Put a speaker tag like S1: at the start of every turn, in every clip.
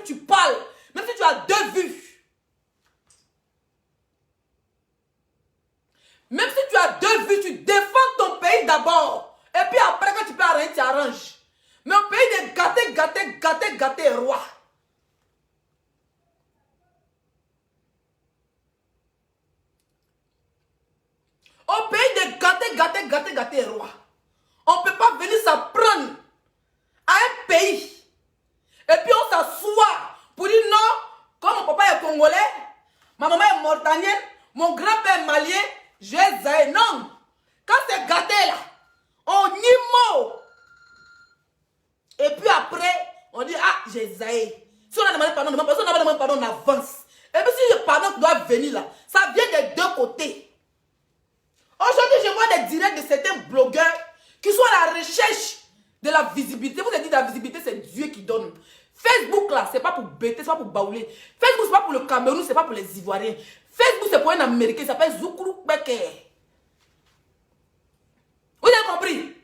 S1: tu parles, même si tu as 2 vues, même si tu as 2 vues, tu défends ton pays d'abord. Et puis après, quand tu peux arranger, tu arranges. Mais au pays de gâter, roi. Au pays de gâter, roi. On ne peut pas venir s'apprendre à un pays. Et puis on s'assoit pour dire non, comme mon papa est congolais, ma maman est mauritanienne, mon grand-père est malien, j'ai zaï. Non. Quand c'est gâté là, on y mot. Et puis après, on dit ah, j'ai zaï. Si on a demandé pardon, personne n'a demandé pardon, on avance. Et puis si le pardon doit venir là, ça vient des 2 côtés. Aujourd'hui, je vois des directs de certains blogueurs qui sont à la recherche de la visibilité. Vous avez dit la visibilité, c'est Dieu qui donne. Facebook là, c'est pas pour bêter, c'est pas pour baouler. Facebook, c'est pas pour le Cameroun, c'est pas pour les Ivoiriens. Facebook, c'est pour un Américain, il s'appelle Zoukourou Beke. Vous avez compris?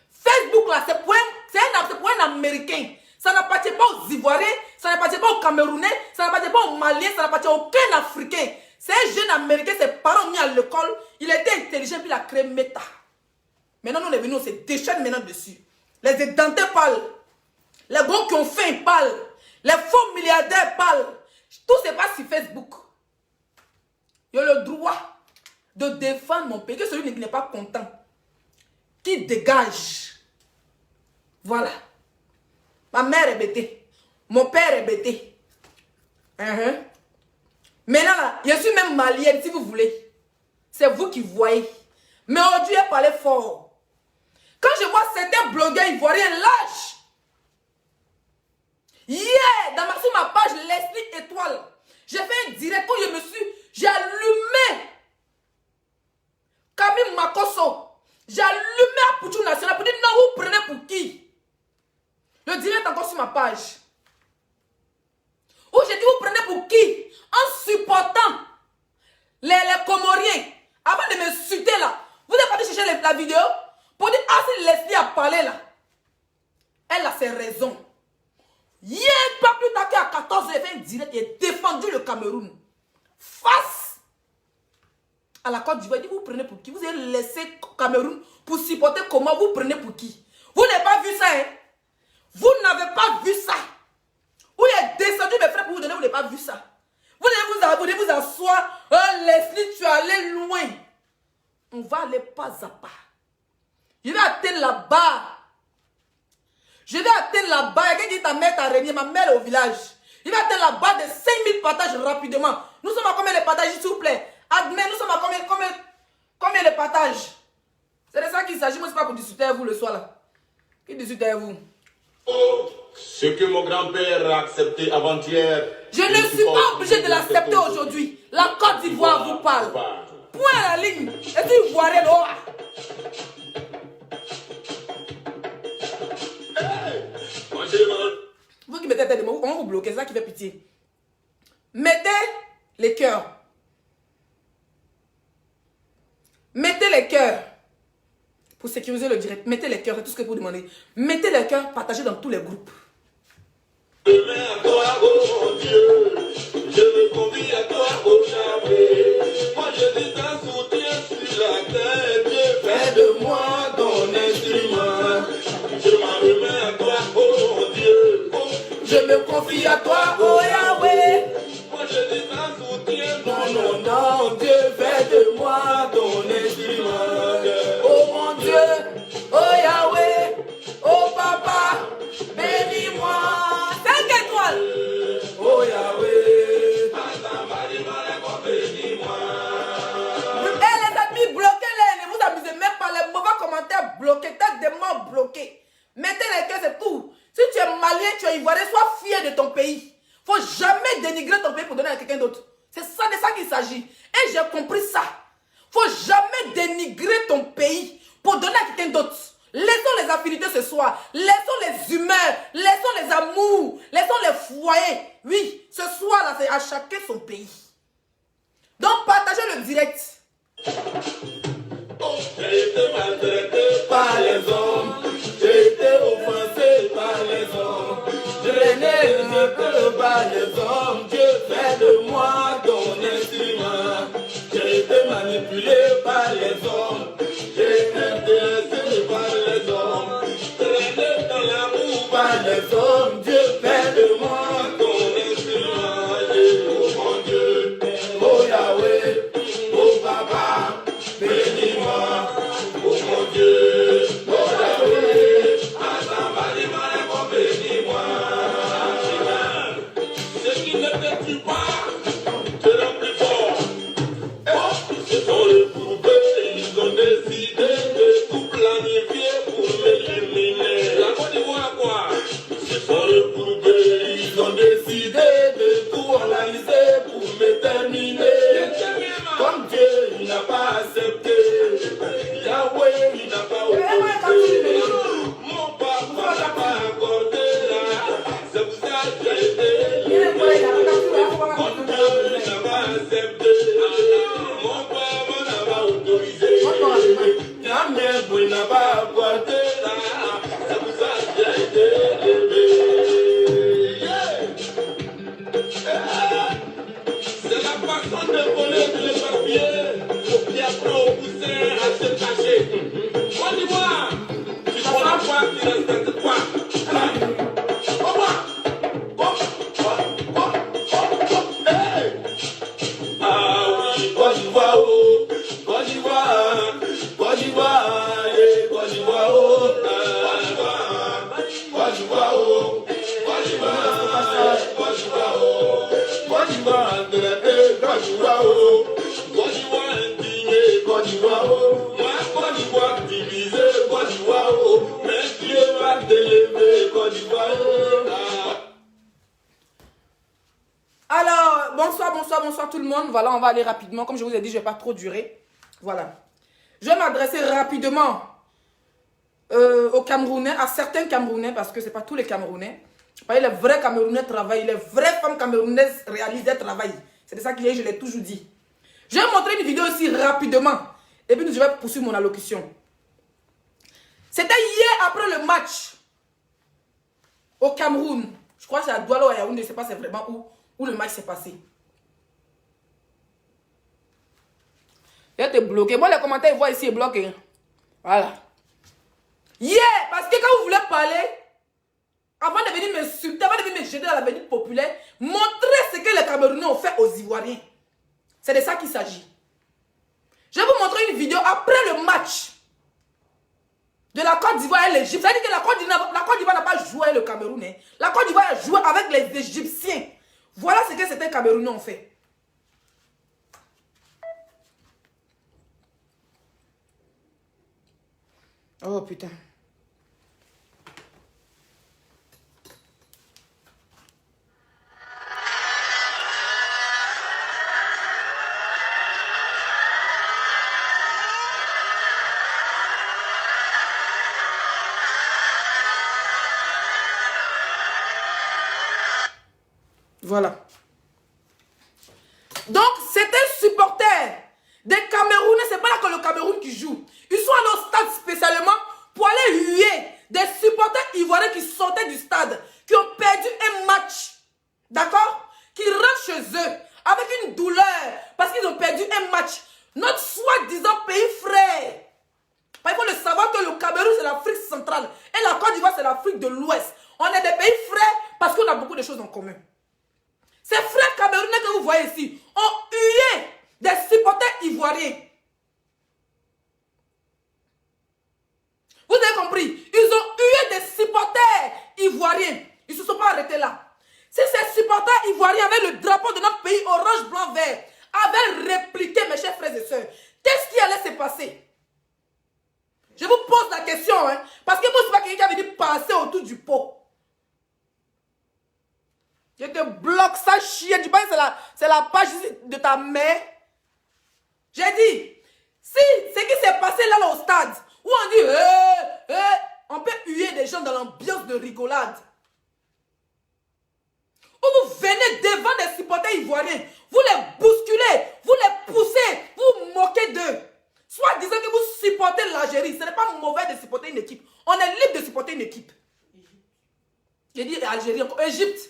S1: Facebook là, c'est pour un Américain. Ça n'appartient pas aux Ivoiriens, ça n'appartient pas aux Camerounais, ça n'appartient pas aux Maliens, ça n'appartient à aucun Africain. C'est un jeune Américain, ses parents mis à l'école, il était intelligent, puis il a créé Meta. Maintenant, nous, on est venus, on se déchaîne maintenant dessus. Les édentés parlent. Les gros qui ont faim parlent. Les faux milliardaires parlent. Tout se passe sur Facebook. Il y a le droit de défendre mon pays. Que celui qui n'est pas content, qui dégage. Voilà. Ma mère est bêtée. Mon père est bêté. Maintenant, là, je suis même malienne, si vous voulez. C'est vous qui voyez. Mais aujourd'hui, elle parlait fort. Quand je vois certains blogueurs ivoiriens lâches, sur ma page Leslie Étoile, j'ai fait un direct où j'ai allumé Camille Makosso. J'ai allumé Apoutou National pour dire non, vous prenez pour qui? Le direct encore sur ma page. Où j'ai dit vous prenez pour qui? En supportant les Comoriens. Avant de me suiter là, vous n'avez pas chercher la vidéo pour dire ah si Leslie a parlé là. Elle a ses raisons. Hier, pas plus tard qu'à 14 h, j'ai fait un direct et défendu le Cameroun. Face à la Côte d'Ivoire. Il dit vous prenez pour qui? Vous avez laissé Cameroun pour supporter comment? Vous prenez pour qui? Vous n'avez pas vu ça, hein? Vous n'avez pas vu ça. Vous êtes descendu mes frères pour vous donner, vous n'avez pas vu ça. Vous devez vous asseoir. Oh Leslie, tu es allé loin. On va aller pas à pas. Je vais atteindre là-bas. Je vais atteindre là-bas. Il y a quelqu'un qui dit ta mère t'a régné. Ma mère est au village. Je vais atteindre là-bas de 5000 partages rapidement. Nous sommes à combien de partages, s'il vous plaît? Admettez, nous sommes à combien de partages? C'est de ça qu'il s'agit. Moi, ce n'est pas pour discuter avec vous le soir là. Qui discute avec vous?
S2: Ce que mon grand-père a accepté avant-hier.
S1: Je ne suis pas obligé de l'accepter aujourd'hui. La Côte d'Ivoire vous parle. Point à la ligne. Et tu vois rien. Vous qui mettez tête de mots, comment vous bloquez? C'est ça qui fait pitié. Mettez les cœurs. Mettez les cœurs. Pour sécuriser le direct, mettez les cœurs, c'est tout ce que vous demandez. Mettez les cœurs, partagez dans tous les groupes.
S2: Je mets à toi, oh Dieu, je me confie à toi, oh Yahweh. Moi je dis un soutien sur la terre, Dieu fais de moi ton instrument. Je m'en remets à toi, oh Dieu,
S1: je me confie à toi, oh Yahweh.
S2: Moi je dis un soutien,
S1: non, non, Dieu fais de moi ton instrument. Oh mon Dieu, oh Yahweh, oh Papa, bénis-moi. 5 étoiles. Oh Yahweh. Et les amis, bloquez-les. Ne vous amusez même pas. Les mauvais commentaires bloqués. Tête des morts bloqués. Mettez les cœurs, c'est tout. Si tu es malien, tu es ivoirien, sois fier de ton pays. Il ne faut jamais dénigrer ton pays pour donner à quelqu'un d'autre. C'est ça de ça qu'il s'agit. Et j'ai compris ça. Il ne faut jamais dénigrer ton pays pour donner à quelqu'un d'autre. Laissons les affinités ce soir. Laissons les humeurs. Laissons les amours. Laissons les foyers. Oui, ce soir-là, c'est à chacun son pays. Donc, partagez le direct.
S2: j'ai été maltraité
S1: Par les hommes. J'ai été offensé par les hommes. Je n'ai
S2: par les hommes, Dieu fait de moi ton instrument. J'ai été manipulé par les hommes, j'ai été intéressé par les hommes, traîné dans l'amour par les hommes, Dieu fait de moi ton instrument. Oh mon Dieu, oh Yahweh, oh Papa, bénis-moi, oh mon Dieu, oh Yahweh, bénis-moi. Ce qui ne te tue pas te rend plus fort. Ils se sont regroupés, ils ont décidé de tout planifier pour m'éliminer. La Côte d'Ivoire quoi? Ils se sont regroupés, ils ont décidé de tout organiser pour me terminer. Comme Dieu, il n'a pas accepté. Yahweh, il n'a pas autorisé. Mon papa n'a pas accordé. C'est pour ça que j'ai été élevé. Comme Dieu, il n'a pas accepté. Mon papa n'a pas autorisé. Jamais vous n'a pas accordé. C'est pour ça que j'ai été élevé. C'est la façon de voler le papier, puis après au poussin à se cacher. On y voit, tu prends la foi, tu respectes toi. Au revoir. Hey. Ah oui, Côte d'Ivoire, oh, Côte d'Ivoire, Côte d'Ivoire, Côte d'Ivoire, oh, Côte d'Ivoire, oh, Côte d'Ivoire, Côte d'Ivoire, oh. Côte d'Ivoire, Côte d'Ivoire, oh. Côte d'Ivoire indigné, Côte d'Ivoire, oh. Ma Côte d'Ivoire divisée, Côte d'Ivoire, oh. Mais Dieu va t'élever, Côte d'Ivoire, oh.
S1: Alors, bonsoir tout le monde. Voilà, on va aller rapidement. Comme je vous ai dit, je ne vais pas trop durer. Voilà. Je vais m'adresser rapidement aux Camerounais, à certains Camerounais, parce que ce n'est pas tous les Camerounais. Les vrais Camerounais travaillent, les vraies femmes camerounaises réalisent des travail. C'est de ça que je l'ai toujours dit. Je vais montrer une vidéo aussi rapidement. Et puis je vais poursuivre mon allocution. C'était hier après le match au Cameroun. Je crois que c'est à Douala ou à Yaoundé, je ne sais pas c'est vraiment où le match s'est passé. Il a été bloqué. Moi, les commentaires, ils voient ici, est bloqué. Voilà. Hier, parce que quand vous voulez parler, avant de venir m'insulter, avant de venir me jeter dans l'avenir populaire, montrez ce que les Camerounais ont fait aux Ivoiriens. C'est de ça qu'il s'agit. Je vais vous montrer une vidéo après le match de la Côte d'Ivoire et l'Égypte. Ça veut dire que la Côte d'Ivoire n'a pas joué avec le Cameroun. Hein. La Côte d'Ivoire a joué avec les Égyptiens. Voilà ce que certains Camerounais ont fait. Oh putain. Voilà. Donc, c'est un supporter des Camerounais. C'est pas là que le Cameroun qui joue. Ils sont allés au stade spécialement pour aller huer des supporters ivoiriens qui sortaient du stade, qui ont perdu un match. D'accord? Qui rentrent chez eux avec une douleur parce qu'ils ont perdu un match. Notre soi-disant pays frère. Il faut le savoir que le Cameroun, c'est l'Afrique centrale. Et la Côte d'Ivoire, c'est l'Afrique de l'Ouest. On est des pays frères parce qu'on a beaucoup de choses en commun. Ces frères camerounais que vous voyez ici ont hué des supporters ivoiriens. Vous avez compris? Ils ont hué des supporters ivoiriens. Ils ne se sont pas arrêtés là. Si ces supporters ivoiriens avaient le drapeau de notre pays orange, blanc, vert, avaient répliqué, mes chers frères et sœurs, qu'est-ce qui allait se passer? Je vous pose la question, hein, parce que moi, ce n'est pas quelqu'un qui avait dit passer autour du pot. Je te bloque ça, chien. Tu penses que c'est la page de ta mère? J'ai dit, si ce qui s'est passé là au stade, où on dit, on peut huer des gens dans l'ambiance de rigolade. Où vous venez devant des supporters ivoiriens, vous les bousculez, vous les poussez, vous vous moquez d'eux. Soit disant que vous supportez l'Algérie, ce n'est pas mauvais de supporter une équipe. On est libre de supporter une équipe. J'ai dit Algérie, Égypte.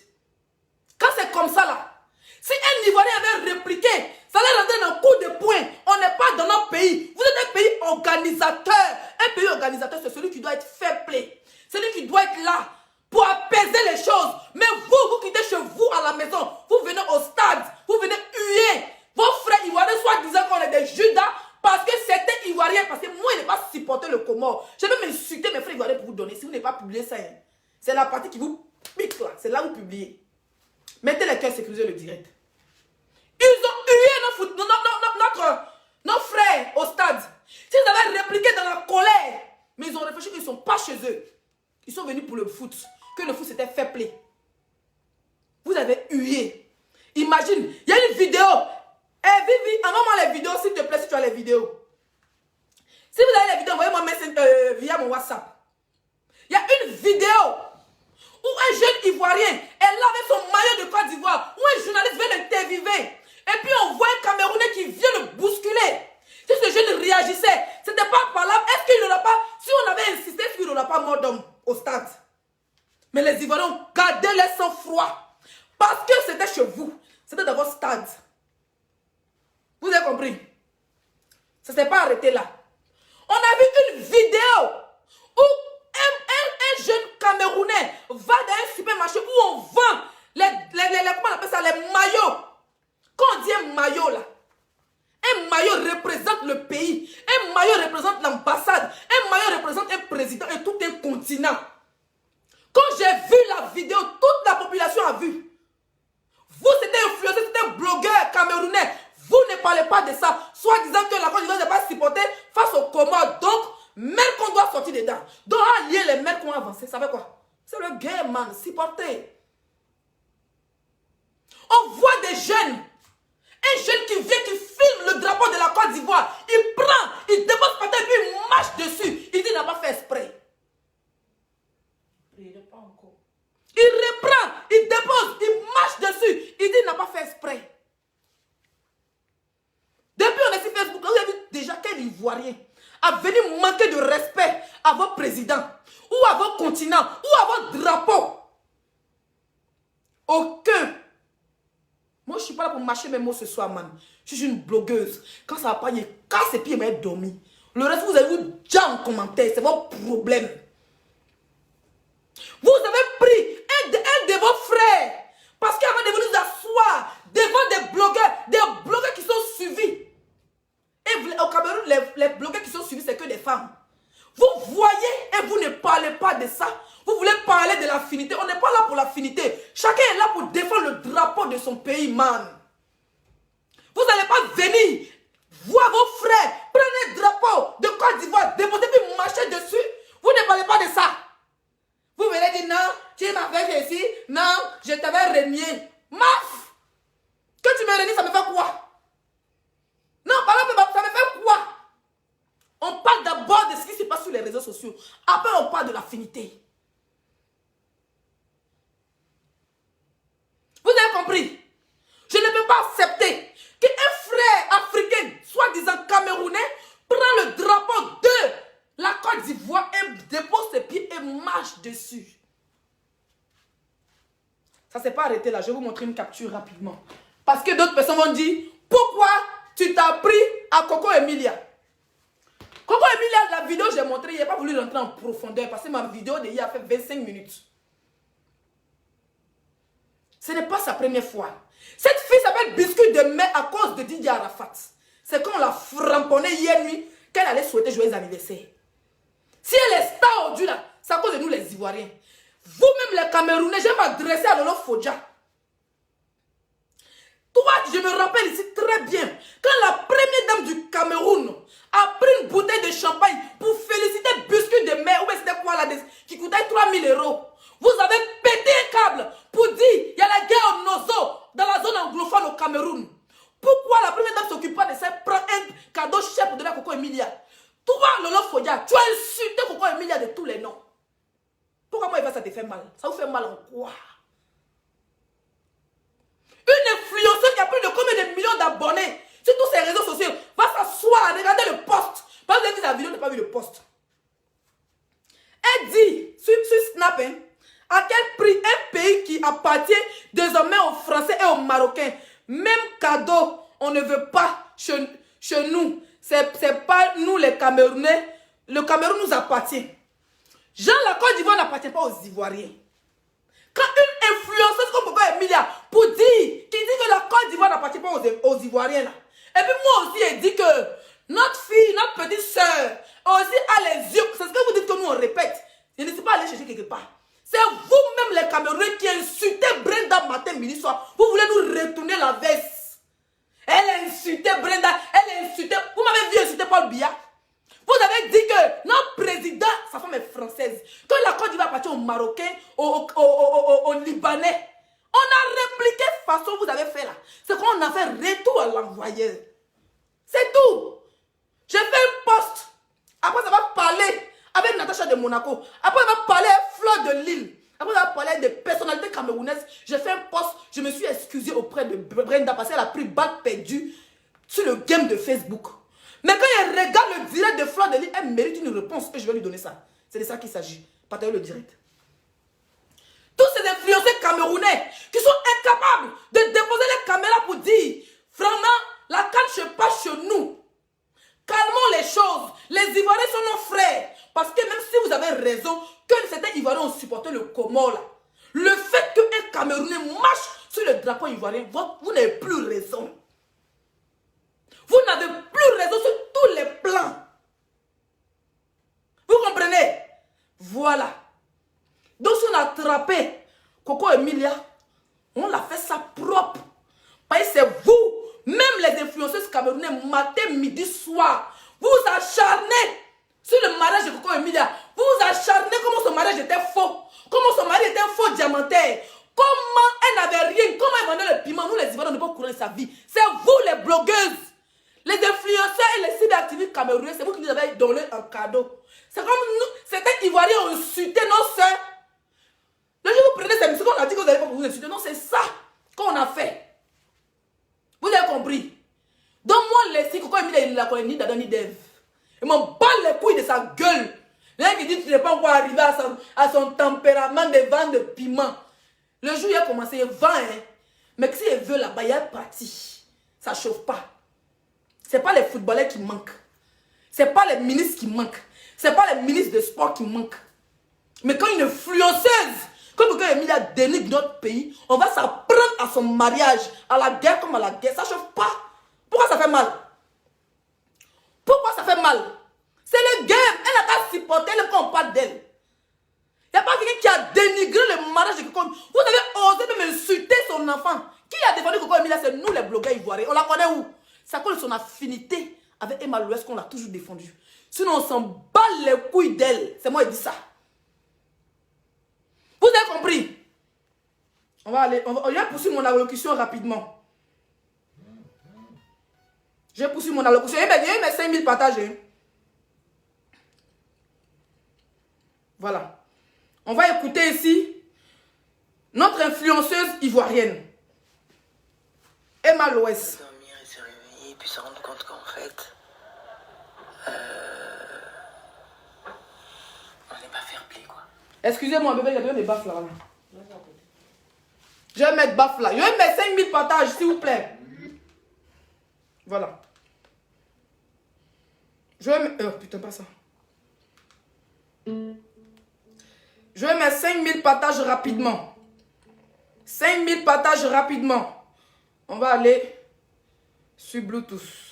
S1: comme ça là. Si un Ivoirien avait répliqué, ça allait rentrer dans le coup de poing. On n'est pas dans notre pays. Vous êtes un pays organisateur. Un pays organisateur, c'est celui qui doit être fair play. Celui qui doit être là pour apaiser les choses. Mais vous, vous quittez chez vous à la maison. Vous venez au stade. Vous venez huer. Vos frères ivoiriens, soit disant qu'on est des Judas, parce que c'était ivoirien. Parce que moi, je n'ai pas supporté le Comore. Je vais m'insulter mes frères ivoiriens pour vous donner. Si vous n'avez pas publié ça, hein, c'est la partie qui vous pique là. C'est là où vous publiez. Mettez les cœurs sécurisés le direct. Ils ont hué nos frères au stade. S'ils avaient répliqué dans la colère, mais ils ont réfléchi qu'ils ne sont pas chez eux. Ils sont venus pour le foot. Que le foot c'était fair play. Vous avez hué. Imagine, il y a une vidéo. Vivi, envoie-moi les vidéos s'il te plaît si tu as les vidéos. Si vous avez les vidéos, envoyez-moi via mon WhatsApp. Il y a une vidéo où un jeune Ivoirien est là avec son maillot de Côte d'Ivoire, où un journaliste vient l'interviewer. Et puis on voit un Camerounais qui vient le bousculer. Si ce jeune réagissait, ce n'était pas parlable. Est-ce qu'il n'aura pas, si on avait insisté, est-ce qu'il n'aura pas mort d'homme au stade? Mais les Ivoiriens ont gardé leur sang-froid. Parce que c'était chez vous. C'était dans votre stade. Vous avez compris? Ça ne s'est pas arrêté là. On a vu une vidéo où un jeune Camerounais va dans un supermarché où on vend comment on appelle ça, les maillots. Quand on dit un maillot là, un maillot représente le pays, un maillot représente l'ambassade, un maillot représente un président et tout un continent. Quand j'ai vu la vidéo, toute la population a vu. Vous, c'était influenceur, c'était un blogueur camerounais. Vous ne parlez pas de ça, soit disant que la Côte d'Ivoire n'est pas supportée face au Comores. Donc, même qu'on doit sortir dedans. Donc, à lier les maires qui ont avancé, ça fait quoi? C'est le game, man, supporter. On voit des jeunes. Un jeune qui vient, qui filme le drapeau de la Côte d'Ivoire. Il prend, il dépose par terre, puis il marche dessus. Il dit qu'il n'a pas fait exprès. Il reprend, il dépose, il marche dessus. Il dit qu'il n'a pas fait exprès. Depuis on est sur Facebook, vous avez vu déjà quel Ivoirien a venu manquer de respect à votre président, ou à votre continent, ou à votre drapeau. Aucun. Moi, je ne suis pas là pour mâcher mes mots ce soir, man. Je suis une blogueuse. Quand ça va pas, il casse et puis il m'a dormi. Le reste, vous avez vu déjà en commentaire. C'est votre problème. Vous avez pris un de vos frères. Parce qu'avant de venir vous asseoir devant des blogueurs qui sont suivis. Et au Cameroun, les blogueurs qui sont suivis, c'est que des femmes. Vous voyez et vous ne parlez pas de ça. Vous voulez parler de l'affinité. On n'est pas là pour l'affinité. Chacun est là pour défendre le drapeau de son pays, man. Vous n'allez pas venir voir vos frères prendre un drapeau de Côte d'Ivoire, déposer puis marcher dessus. Vous ne parlez pas de ça. Vous venez dire non, tu m'as fait ici, non, je t'avais renié. Maf! Que tu me renies, ça me fait quoi? Non, par exemple, ça me fait quoi? On parle d'abord de ce qui se passe sur les réseaux sociaux. Après, on parle de l'affinité. Vous avez compris? Je ne peux pas accepter qu'un frère africain, soi-disant camerounais, prend le drapeau de la Côte d'Ivoire et dépose ses pieds et marche dessus. Ça ne s'est pas arrêté là. Je vais vous montrer une capture rapidement. Parce que d'autres personnes vont dire, pourquoi tu t'as pris à Coco Emilia? Coco Emilia, la vidéo que j'ai montrée, il n'a pas voulu rentrer en profondeur parce que ma vidéo d'hier a fait 25 minutes. Ce n'est pas sa première fois. Cette fille s'appelle Biscuit de mai à cause de Didier Arafat. C'est quand on l'a framponnée hier nuit qu'elle allait souhaiter joyeux anniversaire. Si elle est star aujourd'hui là, c'est à cause de nous les Ivoiriens. Vous-même les Camerounais, je vais m'adresser à Lolo Fodja. Toi, je me rappelle ici très bien, quand la première dame du Cameroun a pris une bouteille de champagne pour féliciter Biscuit de mai, ou c'était quoi là, qui coûtait 3000 €. Vous avez pété un câble pour dire il y a la guerre au Nozo dans la zone anglophone au Cameroun. Pourquoi la première dame ne s'occupe pas de ça, prend un cadeau cher pour donner à Coco Emilia? Toi, Lolo Fodja, tu as insulté Coco Emilia de tous les noms. Pourquoi moi, ça te fait mal? Ça vous fait mal en quoi? Une influenceuse qui a plus de combien de millions d'abonnés sur tous ces réseaux sociaux va s'asseoir, regarder le post. Parce que la vidéo n'a pas vu le post. Elle dit sur Snap, hein, à quel prix un pays pays qui appartient désormais aux Français et aux Marocains. Même cadeau, on ne veut pas chez nous. C'est pas nous les Camerounais. Le Cameroun nous appartient. Jean, la Côte d'Ivoire n'appartient pas aux Ivoiriens. Quand une influenceuse comme Coco Emilia, pour dire, qui dit que la Côte d'Ivoire n'appartient pas aux Ivoiriens, là. Et puis moi aussi, elle dit que notre fille, notre petite soeur, aussi a les yeux. C'est ce que vous dites que nous on répète. Je ne sais pas aller chercher quelque part. C'est vous-même les Camerounais qui insultez Brenda matin, midi, soir. Vous voulez nous retourner la veste. Elle a insulté Brenda, elle a insulté. Vous m'avez vu insulter Paul Biya. Vous avez dit que notre président, sa femme est française. Quand la Côte d'Ivoire appartient aux Marocains, aux Libanais, on a répliqué façon vous avez fait là. C'est qu'on a fait retour à l'envoyeur. C'est tout. J'ai fait un post. Après, ça va parler avec Natacha de Monaco. Après, ça va parler avec Fleur de Lille. Après, ça va parler avec des personnalités camerounaises. J'ai fait un post. Je me suis excusée auprès de Brenda parce qu'elle a pris balle perdue sur le game de Facebook. Mais quand elle regarde le direct de Fleur de Lille, elle mérite une réponse et je vais lui donner ça. C'est de ça qu'il s'agit. Partagez le direct. Tous ces influenceurs camerounais qui sont incapables de déposer les caméras pour dire franchement, la canne ne passe chez nous. Calmons les choses. Les Ivoiriens sont nos frères. Parce que même si vous avez raison, que certains Ivoiriens ont supporté le Comore là, le fait qu'un Camerounais marche sur le drapeau ivoirien, vous n'avez plus raison. Vous n'avez plus raison sur tous les plans. Vous comprenez? Voilà. Donc si on a attrapé Coco Emilia, on l'a fait ça propre. Parce que c'est vous, même les influenceuses camerounais, matin, midi, soir, vous acharnez sur le mariage de Coco Emilia. Vous vous acharnez comment son mariage était faux. Comment son mari était un faux diamantaire. Comment elle n'avait rien. Comment elle vendait le piment. Nous les Ivoiriens, on ne peut pas courir sa vie. C'est vous les blogueuses. Les influenceurs et les cyberactivistes camerounais, c'est vous qui nous avez donné un cadeau. C'est comme nous, certains Ivoiriens ont insulté nos soeurs. Le jour où vous prenez ces messieurs, on a dit que vous n'allez pas vous insulter. Non, c'est ça qu'on a fait. Vous avez compris? Donc moi, les Coco Emilia, il ne la connaît ni d'Adam ni d'Ève. Il m'en bat les couilles de sa gueule. L'un qui dit que tu n'es pas encore arrivé à son tempérament de vendre de piment. Le jour où il a commencé, il vend, hein. Mais si il veut là-bas, il est parti. Ça ne chauffe pas. Ce n'est pas les footballeurs qui manquent. Ce n'est pas les ministres qui manquent. Ce n'est pas les ministres de sport qui manquent. Mais quand une influenceuse, comme quand Emilia dénigre notre pays, on va s'en prendre à son mariage, à la guerre comme à la guerre. Ça ne chauffe pas. Pourquoi ça fait mal? Pourquoi ça fait mal? C'est le game. Elle n'a pas supporté le quand on parle d'elle. Il n'y a pas quelqu'un qui a dénigré le mariage de Coco. Vous avez osé même insulter son enfant. Qui a défendu Coco Emilia? C'est nous les blogueurs ivoiriens. On la connaît où? C'est à cause de son affinité avec Emma Louès qu'on l'a toujours défendue. Sinon, on s'en bat les couilles d'elle. C'est moi qui dis ça. Vous avez compris? On va aller. Je vais poursuivre mon allocution rapidement. Je vais poursuivre mon allocution. Il y a eu mes 5000 partages. Voilà. On va écouter ici notre influenceuse ivoirienne. Emma Louès.
S3: Dormir et se réveiller et puis se rendre compte qu'en fait, on n'est pas fair play quoi.
S1: Excusez-moi bébé, il y a mes baffes là. Je vais mettre baffes là. Je vais mettre 5000 partages s'il vous plaît. Voilà. Je vais mettre... Oh putain, pas ça. Je vais mettre 5000 partages rapidement. 5000 partages rapidement. On va aller sur Bluetooth.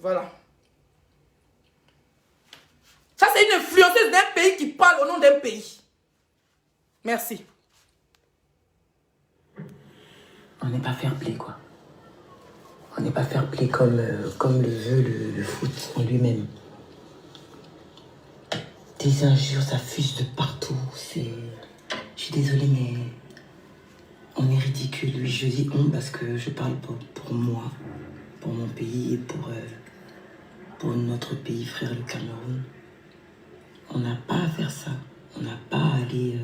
S1: Voilà. Ça, c'est une influenceuse d'un pays qui parle au nom d'un pays. Merci.
S3: On n'est pas fair play quoi. On n'est pas fair play comme le veut le foot en lui-même. Des injures, ça fuse de partout. Je suis désolée, mais on est ridicule. Oui, je dis on parce que je parle pour moi, pour mon pays et pour notre pays frère, le Cameroun. On n'a pas à faire ça. On n'a pas à aller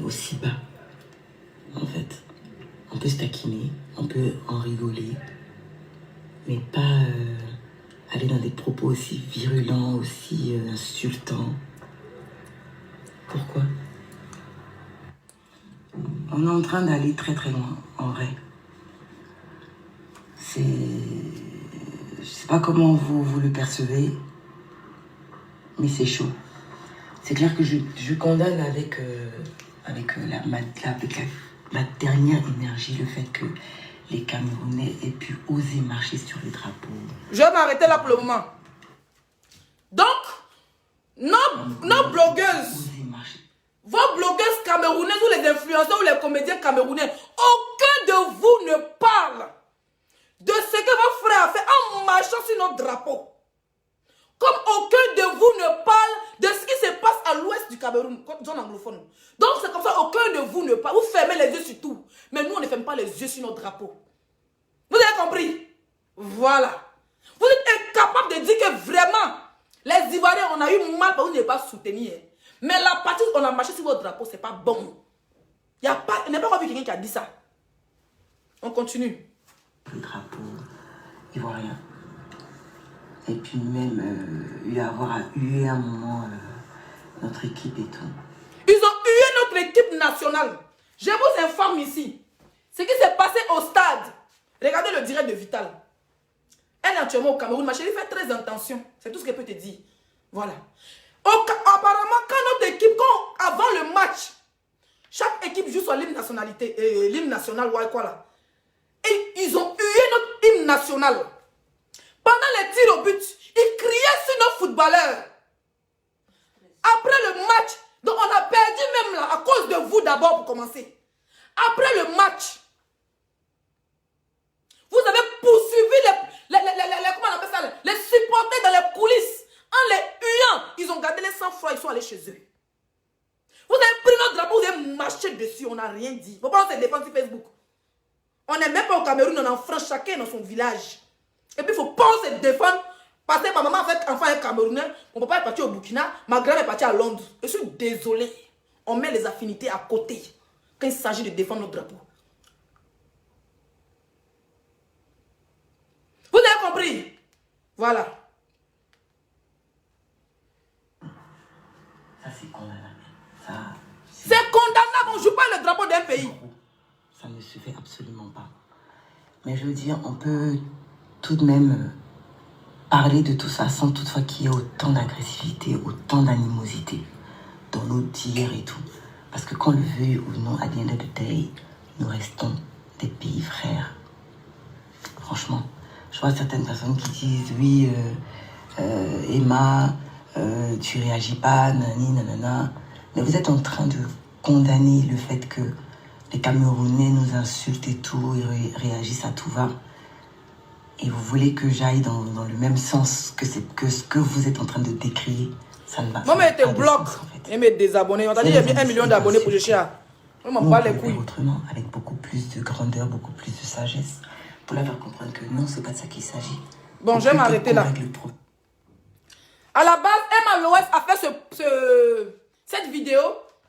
S3: aussi bas, en fait. On peut se taquiner, on peut en rigoler, mais pas aller dans des propos aussi virulents, aussi insultants. Pourquoi? On est en train d'aller très très loin, en vrai. C'est... Je sais pas comment vous le percevez, mais c'est chaud. C'est clair que je condamne avec ma dernière énergie le fait que les Camerounais aient pu oser marcher sur les drapeaux.
S1: Je vais m'arrêter là pour le moment. Donc, nos blogueuses,
S3: Oser marcher.
S1: vos blogueuses camerounaises ou les influenceurs ou les comédiens camerounais, aucun de vous ne parle de ce que vos frères ont fait en marchant sur notre drapeau. Comme aucun de vous ne parle de ce qui se passe à l'ouest du Cameroun, zone anglophone. Donc c'est comme ça, aucun de vous ne parle. Vous fermez les yeux sur tout. Mais nous, on ne ferme pas les yeux sur notre drapeau. Vous avez compris? Voilà. Vous êtes incapable de dire que vraiment, les Ivoiriens, on a eu mal parce que vous n'avez pas soutenu. Hein. Mais la partie où on a marché sur votre drapeau, c'est pas bon. Il n'y a pas vu quelqu'un qui a dit ça. On continue.
S3: Le drapeau ivoirien. Et puis même avoir à huer un moment notre équipe et tout.
S1: Ils ont hué notre équipe nationale. Je vous informe ici. Ce qui s'est passé au stade. Regardez le direct de Vital. Elle est actuellement au Cameroun. Ma chérie fait très attention. C'est tout ce qu'elle peut te dire. Voilà. Apparemment, quand notre équipe, avant le match, chaque équipe joue sur l'hymne nationalité, l'hymne national, ouais, quoi là. Et ils ont hué notre hymne national. Pendant les tirs au but, ils criaient sur nos footballeurs. Après le match, donc on a perdu même là, à cause de vous d'abord pour commencer. Après le match, vous avez poursuivi comment on appelle ça, les supporters dans les coulisses. En les huant, ils ont gardé les sang-froid, ils sont allés chez eux. Vous avez pris notre drapeau, vous avez marché dessus, on n'a rien dit. Faut pas se défendre sur Facebook. On n'est même pas au Cameroun, on est en France, chacun dans son village. Et puis il faut pas se défendre. Parce que ma maman a fait enfant un Camerounais, mon papa est parti au Burkina, ma grand-mère est partie à Londres. Je suis désolé. On met les affinités à côté quand il s'agit de défendre notre drapeau. Vous avez compris? Voilà.
S3: Ça, c'est condamnable.
S1: C'est condamnable. On ne joue pas le drapeau d'un pays.
S3: Ça ne se fait absolument pas. Mais je veux dire, on peut tout de même parler de tout ça sans toutefois qu'il y ait autant d'agressivité, autant d'animosité dans nos dires et tout. Parce que qu'on le veuille ou non, à the end of the day, nous restons des pays frères. Franchement, je vois certaines personnes qui disent oui, Emma, tu réagis pas, nanani, nanana. Mais vous êtes en train de condamner le fait que les Camerounais nous insultent et tout, et réagissent à tout va. Et vous voulez que j'aille dans le même sens que ce que vous êtes en train de décrire. Ça ne va pas.
S1: Moi, je te bloque. Et me désabonner. On t'a dit qu'il y a 1 million d'abonnés pour Jéchia. On m'en parle les couilles.
S3: Autrement, avec beaucoup plus de grandeur, beaucoup plus de sagesse, pour la faire comprendre que non, c'est pas de ça qu'il s'agit.
S1: Bon, je vais m'arrêter là. À la base, Emma Loès a fait cette vidéo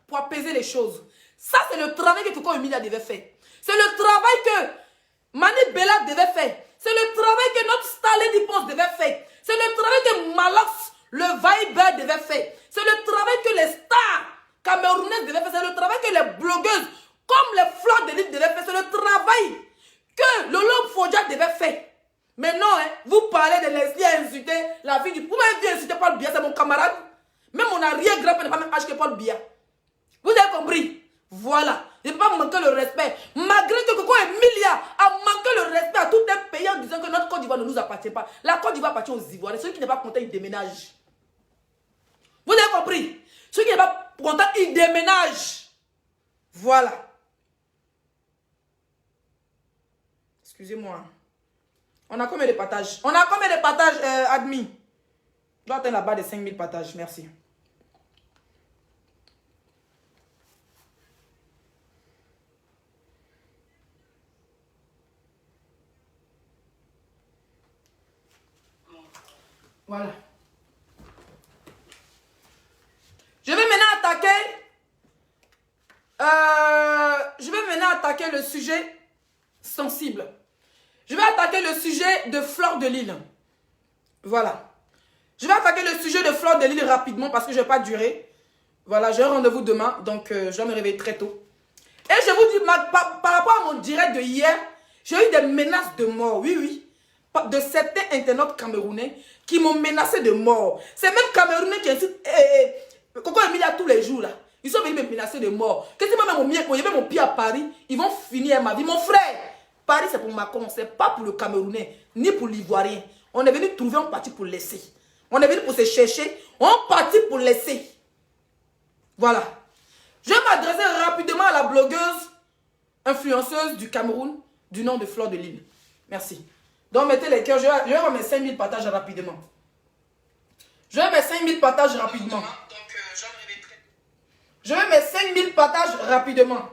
S1: pour apaiser les choses. Ça, c'est le travail que Coco Emilia devait faire. C'est le travail que Mani Bella devait faire. C'est le travail que notre star Lady Ponce devait faire. C'est le travail que Malox, le Viber devait faire. C'est le travail que les stars camerounaises devaient faire. C'est le travail que les blogueuses, comme les fleurs de l'île devaient faire. C'est le travail que Lolo Fodja devait faire. Mais non, hein, vous parlez de Leslie à insulter la fille du... Vous m'avez vu insulter Paul Biya, c'est mon camarade. Même mon arrière-grand-père n'est pas même âge que Paul Biya. Vous avez compris? Voilà. Je ne peux pas manquer le respect. Malgré que Coco Emilia a manqué le respect à tout un pays en disant que notre Côte d'Ivoire ne nous appartient pas. La Côte d'Ivoire appartient aux Ivoiriens. Celui qui n'est pas content, il déménage. Vous avez compris? Celui qui n'est pas content, il déménage. Voilà. Excusez-moi. On a combien de partages? On a combien de partages, admis? Je dois atteindre la barre de 5000 partages. Merci. Voilà. Je vais maintenant attaquer le sujet sensible. Je vais attaquer le sujet de Fleur de Lille. Voilà. Je vais attaquer le sujet de Fleur de Lille rapidement parce que je ne vais pas durer. Voilà, j'ai un rendez-vous demain, donc je vais me réveiller très tôt. Et je vous dis, par rapport à mon direct de hier, j'ai eu des menaces de mort, oui, oui, de certains internautes camerounais qui m'ont menacé de mort. C'est même Camerounais qui insultent Coco Emilia tous les jours là. Ils sont venus me menacer de mort. Que si moi je mets mon pied à Paris, ils vont finir ma vie. Mon frère, Paris c'est pour Macron, c'est pas pour le Camerounais, ni pour l'Ivoirien. On est venu trouver, on parti pour laisser. On est venu pour se chercher, on parti pour laisser. Voilà. Je vais m'adresser rapidement à la blogueuse, influenceuse du Cameroun, du nom de Fleur de Lille. Merci. Donc mettez les cœurs, je vais avoir mes 5000 partages rapidement. Je vais mes 5000 partages rapidement. Je vais mes 5000 partages rapidement.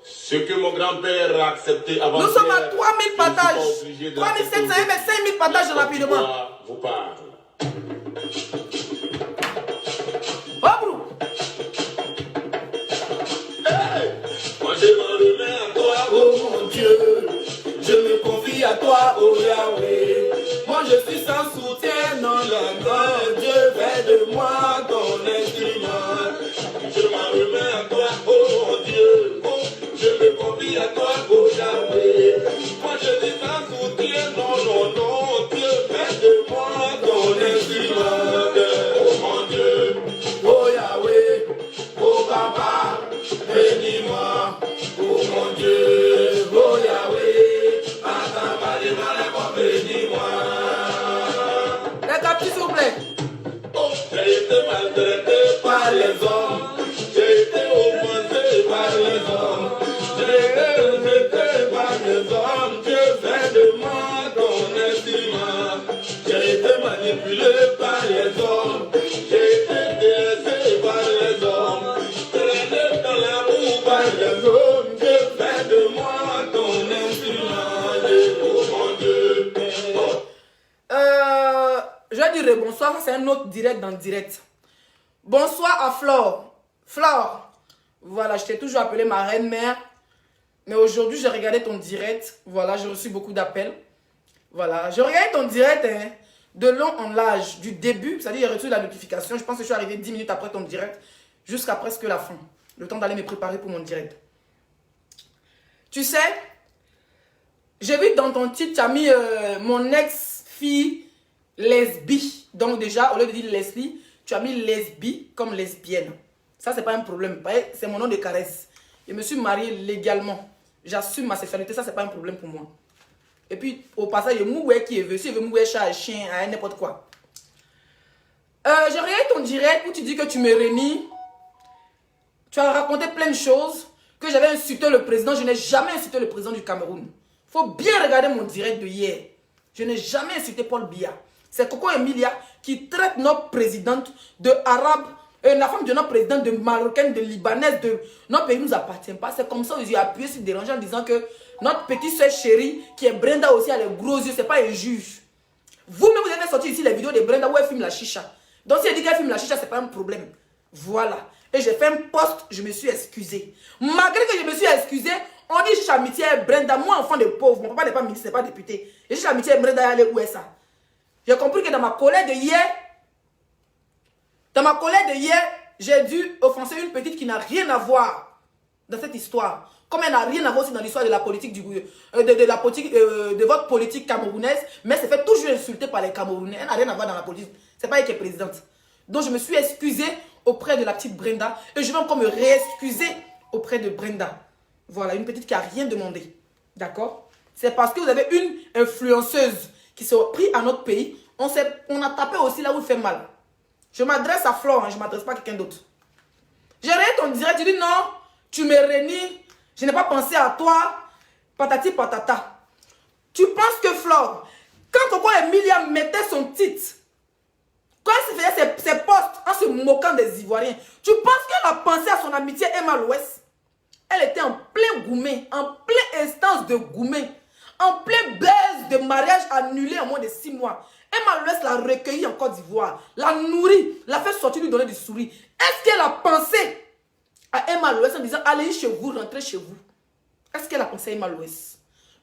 S2: Ce que mon grand-père a accepté avant.
S1: Nous sommes à 3000 partages. 3700 et 5000 partages rapidement.
S2: Vous parle. Hey, moi je m'en remets à toi, oh mon Dieu. Je me confie à toi, oh Yahweh. Moi je suis sans soutien, non, non, non. Dieu fais de moi ton instrument. Je m'en remets à toi, oh mon Dieu. Oh, je me confie à toi, oh Yahweh. Moi je suis sans soutien, non, non, non. Dieu fais de moi ton instrument. Oh mon Dieu, oh Yahweh, oh Papa, bénis-moi, oh mon Dieu, oh Yahweh, bénis-moi.
S1: Les captures, s'il vous plaît.
S2: Oh, j'ai été maltraité par les hommes, j'ai été offensé par les hommes, j'ai été rejeté par les hommes, Dieu fait de moi ton instrument. J'ai été manipulé par les hommes, j'ai été délaissé par les hommes, traîné dans la boue par les hommes, Dieu fait de moi ton instrument. Oh mon Dieu, oh.
S1: Je vais dire bonsoir, ça c'est un autre direct dans le direct. Bonsoir à Flore. Flore, voilà, je t'ai toujours appelé ma reine-mère. Mais aujourd'hui, j'ai regardé ton direct. Voilà, j'ai reçu beaucoup d'appels. Voilà, j'ai regardé ton direct hein, de long en large, du début. C'est-à-dire, j'ai reçu la notification. Je pense que je suis arrivé 10 minutes après ton direct, jusqu'à presque la fin. Le temps d'aller me préparer pour mon direct. Tu sais, j'ai vu dans ton titre, tu as mis mon ex-fille lesbi. Donc déjà, au lieu de dire Leslie, tu as mis lesbi comme lesbienne. Ça, c'est pas un problème. C'est mon nom de caresse. Je me suis mariée légalement. J'assume ma sexualité. Ça, c'est pas un problème pour moi. Et puis, au passage, je mouais qui veut. Si je veux mouer chat, chien, n'importe quoi. J'ai regardé ton direct où tu dis que tu me réunis. Tu as raconté plein de choses. Que j'avais insulté le président. Je n'ai jamais insulté le président du Cameroun. Il faut bien regarder mon direct de hier. Je n'ai jamais insulté Paul Biya. C'est Coco Emilia qui traite notre présidente de arabe, la femme de notre président de marocaine, de libanaise, de notre pays ne nous appartient pas. C'est comme ça qu'ils ont appuyé sur déranger en disant que notre petite soeur chérie, qui est Brenda aussi, elle a les gros yeux, c'est pas un juge. Vous-même, vous avez sorti ici les vidéos de Brenda où elle filme la chicha. Donc si elle dit qu'elle filme la chicha, c'est pas un problème. Voilà. Et j'ai fait un post, je me suis excusée. Malgré que je me suis excusée, on dit chicha amitié Brenda, moi enfant de pauvre, mon papa n'est pas ministre, n'est pas député. Et chicha amitié Brenda, elle est où est ça? J'ai compris que dans ma colère de hier, j'ai dû offenser une petite qui n'a rien à voir dans cette histoire. Comme elle n'a rien à voir aussi dans l'histoire de la politique de votre politique camerounaise, mais c'est fait toujours insulter par les Camerounais. Elle n'a rien à voir dans la politique. C'est pas elle qui est présidente. Donc je me suis excusée auprès de la petite Brenda et je vais encore me réexcuser auprès de Brenda. Voilà, une petite qui n'a rien demandé. D'accord? C'est parce que vous avez une influenceuse qui s'est pris à notre pays, on a tapé aussi là où il fait mal. Je m'adresse à Flore, hein, je ne m'adresse pas à quelqu'un d'autre. J'ai regardé ton direct, tu dis non, tu me réunis, je n'ai pas pensé à toi, patati patata. Tu penses que Flore, quand Coco Emilia mettait son titre, quand elle faisait ses posts en se moquant des Ivoiriens, tu penses qu'elle a pensé à son amitié Emma Louès? Elle était en plein Goumet, en plein instance de Goumet, en plein baise de mariage annulé en moins de 6 mois. Emma Louès l'a recueilli en Côte d'Ivoire, l'a nourri, l'a fait sortir, lui donner du souris. Est-ce qu'elle a pensé à Emma Louès en disant allez chez vous, rentrez chez vous? Est-ce qu'elle a pensé à Emma Louès?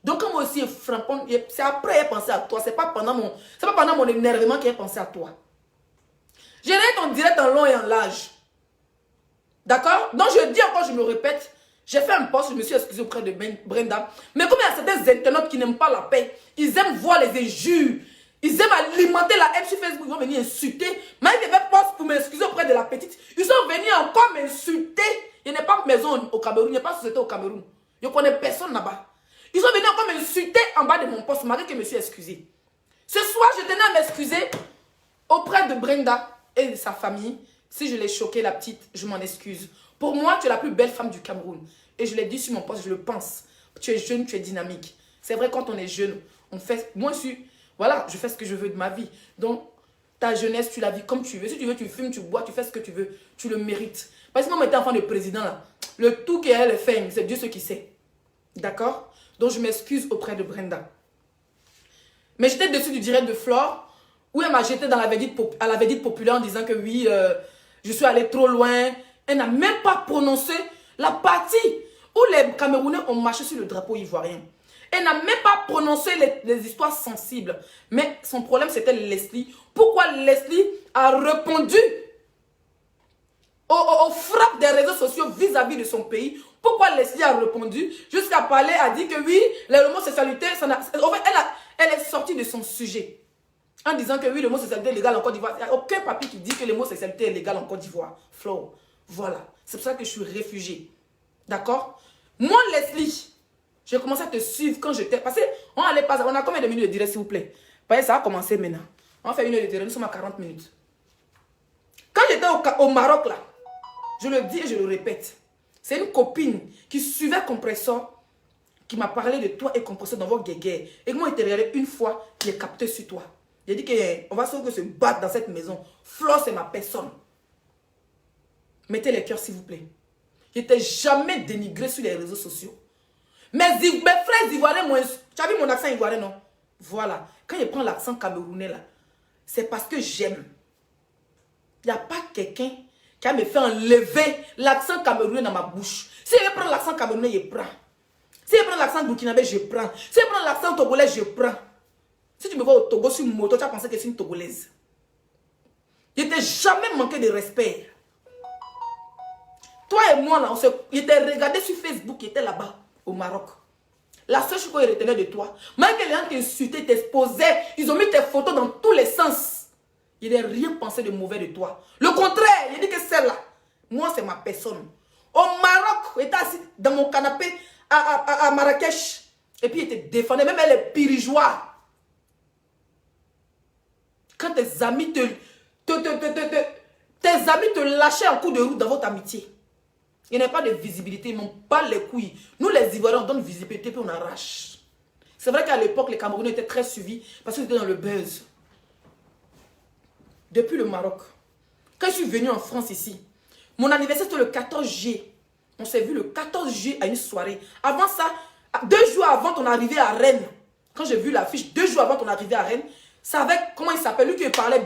S1: Donc, quand moi aussi, frappant, c'est après qu'il a pensé à toi. C'est pas pendant mon énervement qu'il a pensé à toi. J'ai regardé ton direct en long et en large. D'accord? Donc, je dis encore, je me répète. J'ai fait un post, je me suis excusé auprès de Brenda. Mais comme il y a certains internautes qui n'aiment pas la paix, ils aiment voir les injures. Ils aiment alimenter la haine sur Facebook. Ils vont venir insulter. Mais ils devaient post pour m'excuser auprès de la petite. Ils sont venus encore m'insulter. Il n'y a pas de maison au Cameroun. Il n'y a pas de société au Cameroun. Je ne connais personne là-bas. Ils sont venus encore m'insulter en bas de mon poste, malgré que je me suis excusé. Ce soir, je tenais à m'excuser auprès de Brenda et de sa famille. Si je l'ai choqué, la petite, je m'en excuse. Pour moi, tu es la plus belle femme du Cameroun. Et je l'ai dit sur mon poste, je le pense. Tu es jeune, tu es dynamique. C'est vrai, quand on est jeune, on fait... Moi, voilà, je fais ce que je veux de ma vie. Donc, ta jeunesse, tu la vis comme tu veux. Si tu veux, tu fumes, tu bois, tu fais ce que tu veux. Tu le mérites. Parce que moi, j'étais enfant de président, là. Le tout qu'elle est fait, c'est Dieu ce qui sait. D'accord? Donc, je m'excuse auprès de Brenda. Mais j'étais dessus du direct de Flore, où elle m'a jeté dans la vedette populaire en disant que oui, je suis allée trop loin. Elle n'a même pas prononcé la partie où les Camerounais ont marché sur le drapeau ivoirien. Elle n'a même pas prononcé les histoires sensibles. Mais son problème, c'était Leslie. Pourquoi Leslie a répondu aux frappes des réseaux sociaux vis-à-vis de son pays? Pourquoi Leslie a répondu jusqu'à parler, a dit que oui, l'homosexualité, elle est sortie de son sujet. En disant que oui, l'homosexualité est légale en Côte d'Ivoire. Il n'y a aucun papier qui dit que l'homosexualité est légale en Côte d'Ivoire. Flo, voilà. C'est pour ça que je suis réfugiée. D'accord? Moi, Leslie, j'ai commencé à te suivre quand j'étais... Parce qu'on allait pas... On a combien de minutes de direct, s'il vous plaît? Parce que ça a commencé maintenant. On fait une heure de direct, nous sommes à 40 minutes. Quand j'étais au Maroc, là, je le dis et je le répète, c'est une copine qui suivait Compressor, qui m'a parlé de toi et Compressor dans vos guéguerres. Et moi, il était regardé une fois, il est capté sur toi. Il a dit qu'on va se battre dans cette maison. Flo, c'est ma personne. Mettez les cœurs, s'il vous plaît. Je n'étais jamais dénigré sur les réseaux sociaux. Mes frères ivoiriens, tu as vu mon accent ivoirien, non? Voilà. Quand je prends l'accent camerounais, là, c'est parce que j'aime. Il n'y a pas quelqu'un qui a me fait enlever l'accent camerounais dans ma bouche. Si je prends l'accent camerounais, je prends. Si je prends l'accent burkinabé, je prends. Si je prends l'accent togolais, je prends. Si tu me vois au Togo sur une moto, tu as pensé que c'est une togolaise. Je n'ai jamais manqué de respect. Toi et moi, là, il était regardé sur Facebook, il était là-bas, au Maroc. La seule chose qu'on retenait de toi, même que les gens t'insultaient, t'exposaient, ils ont mis tes photos dans tous les sens. Il n'a rien pensé de mauvais de toi. Le contraire, il dit que celle-là, moi, c'est ma personne. Au Maroc, il était assis dans mon canapé à Marrakech. Et puis, il te défendait, même les pirigeois. Quand tes amis te lâchaient en coup de route dans votre amitié. Il n'y a pas de visibilité, ils n'ont pas les couilles. Nous, les Ivoiriens, on donne visibilité puis on arrache. C'est vrai qu'à l'époque, les Camerounais étaient très suivis parce qu'ils étaient dans le buzz. Depuis le Maroc, quand je suis venue en France ici, mon anniversaire c'était le 14 juillet. On s'est vu le 14 juillet à une soirée. Avant ça, 2 jours avant ton arrivée à Rennes, quand j'ai vu l'affiche, 2 jours avant ton arrivée à Rennes, c'est avec, comment il s'appelle, lui qui parlait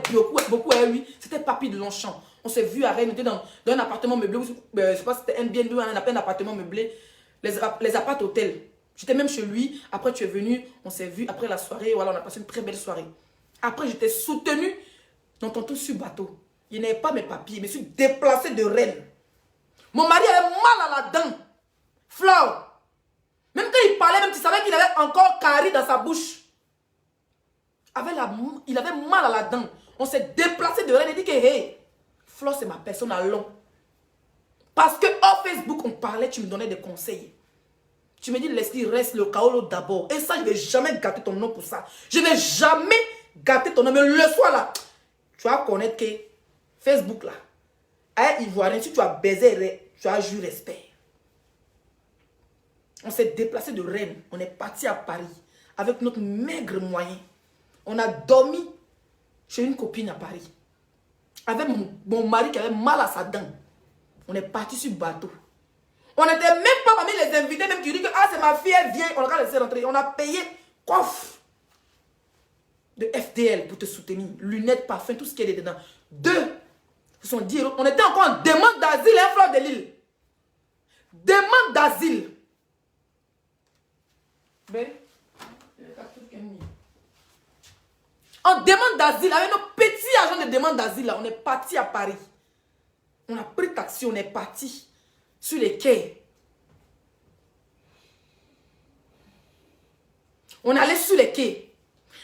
S1: beaucoup à lui, c'était Papy de Longchamp. On s'est vu à Rennes, on était dans un appartement meublé, je ne sais pas si c'était Airbnb ou un appartement meublé, les appartements hôtels. J'étais même chez lui, après tu es venu, on s'est vu, après la soirée, voilà, on a passé une très belle soirée. Après, j'étais soutenue dans ton tout sur bateau. Il n'avait pas mes papiers, je me suis déplacée de Rennes. Mon mari avait mal à la dent. Flore. Même quand il parlait, même tu savais qu'il avait encore carie dans sa bouche. Il avait mal à la dent. On s'est déplacé de Rennes et dit que hey, Flore, c'est ma personne à long. Parce que au Facebook, on parlait, tu me donnais des conseils. Tu me dis, Leslie, reste le Kaolo d'abord. Et ça, je ne vais jamais gâter ton nom pour ça. Je ne vais jamais gâter ton nom. Mais le soir là, tu vas connaître que Facebook là, à Ivoirien, si tu as baisé, tu as eu respect. On s'est déplacé de Rennes. On est parti à Paris avec notre maigre moyen. On a dormi chez une copine à Paris. Avec mon mari qui avait mal à sa dent. On est parti sur le bateau. On n'était même pas parmi les invités, même qui disent que ah, c'est ma fille, elle vient. On a laissé rentrer. On a payé coffre de FDL pour te soutenir. Lunettes, parfum, tout ce qui est dedans. 2, ce sont 10 €. On était encore en demande d'asile, hein, Flore de Lille. Demande d'asile. Mais En demande d'asile, avec nos petits agents de demande d'asile, là, on est parti à Paris. On a pris taxi, on est parti sur les quais. On allait sur les quais.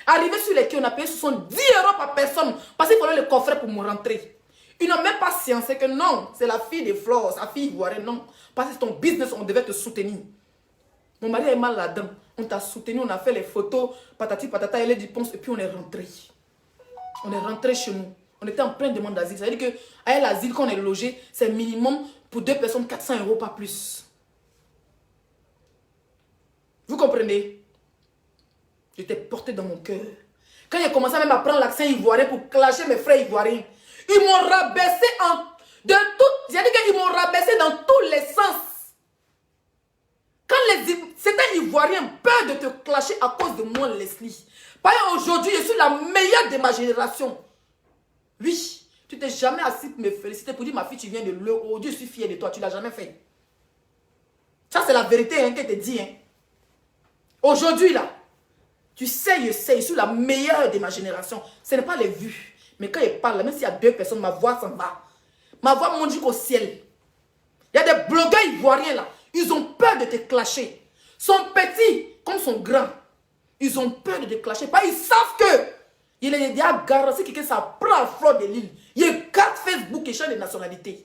S1: Arrivé sur les quais, on a payé 70 € par personne parce qu'il fallait le coffret pour me rentrer. Ils n'ont même pas sciencé que non, c'est la fille de Flore, sa fille ivoirienne, non. Parce que c'est ton business, on devait te soutenir. Mon mari est mal là-dedans. On t'a soutenu, on a fait les photos, patati patata, elle est du ponce, et puis on est rentré. On est rentré chez nous. On était en pleine demande d'asile. Ça veut dire qu'à l'asile, quand on est logé, c'est minimum pour 2 personnes 400 €, pas plus. Vous comprenez? J'étais porté dans mon cœur. Quand j'ai commencé même à prendre l'accent ivoirien pour clasher mes frères ivoiriens, ils m'ont rabaissé ils m'ont rabaissé dans tous les sens. Quand certains Ivoiriens peur de te clasher à cause de moi, Leslie. Parce qu'aujourd'hui, je suis la meilleure de ma génération. Oui, tu t'es jamais assis pour me féliciter pour dire ma fille, tu viens de l'eau. Dieu, je suis fière de toi. Tu ne l'as jamais fait. Ça, c'est la vérité hein, qu'elle te dit. Hein. Aujourd'hui, là, tu sais, je suis la meilleure de ma génération. Ce n'est pas les vues. Mais quand il parle, même s'il y a 2 personnes, ma voix s'en va. Ma voix monte jusqu'au ciel. Il y a des blogueurs ivoiriens là. Ils ont peur de te clasher. Son petit comme son grand. Ils ont peur de te clasher. Parce qu'ils savent que il est déjà garanti que ça prend la fleur de l'île. Il y a 4 Facebook et change de nationalité.